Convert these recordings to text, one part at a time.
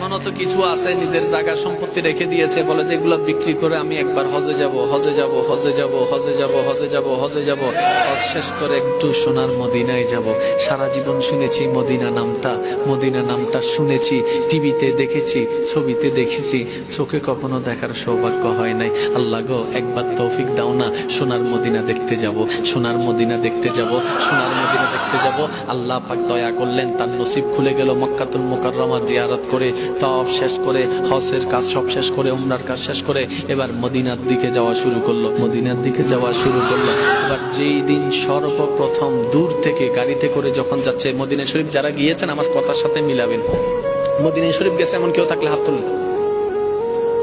এখনো তো কিছু আছে নিজের জায়গা সম্পত্তি রেখে দিয়েছে, বলে যে এগুলো বিক্রি করে আমি একবার হজে যাব, হজে যাব, হজে যাব, হজে যাব, হজে যাব, হজে যাব, হজ শেষ করে একটু সোনার মদিনায় যাব। সারা জীবন শুনেছি মদিনা নামটা, মদিনা নামটা শুনেছি, টিভিতে দেখেছি, ছবিতে দেখেছি, চোখে কখনো দেখার সৌভাগ্য হয় নাই। আল্লাহ গো, একবার তৌফিক দাও না, সোনার মদিনা দেখতে যাব, সোনার মদিনা দেখতে যাব, সোনার মদিনা দেখতে যাব। আল্লাহ পাক দয়া করলেন, তার নসিব খুলে গেল। মক্কাতুল মুকাররমা জিয়ারত করে, তাওয়াফ শেষ করে, হজের কাজ সব শেষ করে, উমরার কাজ শেষ করে এবার মদিনার দিকে যাওয়া শুরু করলো, মদিনার দিকে যাওয়া শুরু করলো। এবার যেই দিন সর্বপ্রথম দূর থেকে গাড়িতে করে যখন যাচ্ছে মদিনা শরীফ, যারা গিয়েছেন আমার কথার সাথে মিলাবেন, মদিনা শরীফ গেছে এমন কেউ থাকলে হাত তুলেন।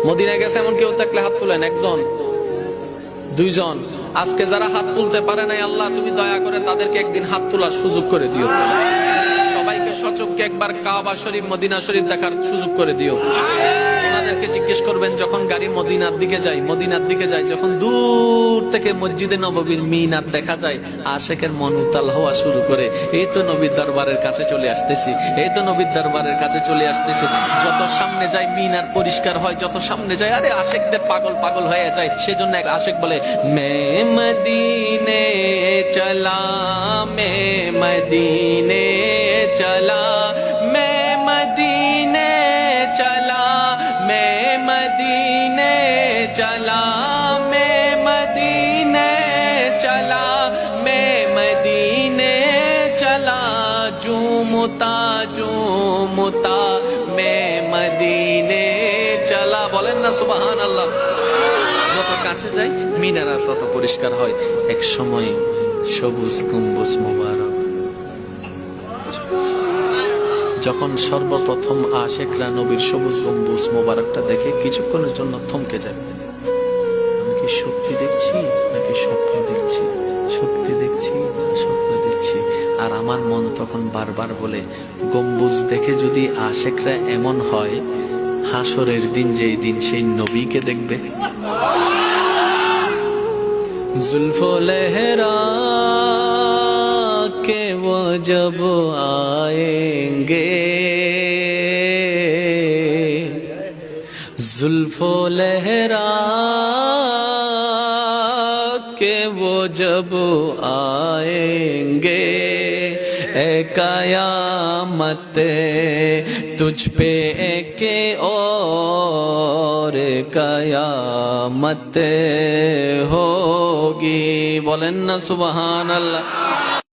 মদিনায় গেছে এমন কেউ থাকলে হাত তুলেন। একজন, দুইজন। আজকে যারা হাত তুলতে পারে নাই, আল্লাহ তুমি দয়া করে তাদেরকে একদিন হাত তোলার সুযোগ করে দিও। সবাইকে সচক্ষে একবার কাবা শরীফ, মদিনা শরীফ দেখার সুযোগ করে দিও। ওনাদেরকে জিজ্ঞেস করবেন, যখন গাড়ি মদিনার দিকে যায়, মদিনার দিকে যায়, যখন দূর থেকে মসজিদে নববীর মিনার দেখা যায়, আশেকের মন উতাল হওয়া শুরু করে, এই তো নবীর দরবারের কাছে চলে আসতেছি, এই তো নবীর দরবারের কাছে চলে আসতেছি। যত সামনে যায় মিনার পরিষ্কার হয়, যত সামনে যায় আরে আশেকদের পাগল পাগল হয়ে যায়। সেজন্য এক আশেক বলে, মে মদিনে চলা, মে মদিনে চলা, মে মদিনে চলা, মে মদিনে চলা, মে মদিনে চলা, মে মদিনে চলা, জুমতা জুমতা মে মদিনে চলা। বলেন না সুবহানাল্লাহ। যত কাছে যাই মিনারা তত পরিষ্কার হয়। এক সময় সবুজ গম্বুজ মোবারক, যখন সর্বপ্রথম আশেকরা নবীর সবুজ গম্বুজ মোবারকটা দেখে কিছুক্ষণের জন্য থমকে যায়। আমি কি সত্যি দেখছি নাকি স্বপ্ন দেখছি? সত্যি দেখছি না স্বপ্ন দেখছি? আর আমার মন তখন বারবার বলে, গম্বুজ দেখে যদি আশেকরা এমন হয়, হাসরের দিন যেই দিন সেই নবীকে দেখবে। जुल्फो लहरा के वो जब आएंगे, जुल्फो लहरा के वो जब आएंगे, ए कयामत तुझ पे के और कयामत होगी। बोलें ना सुबहान अल्लाह।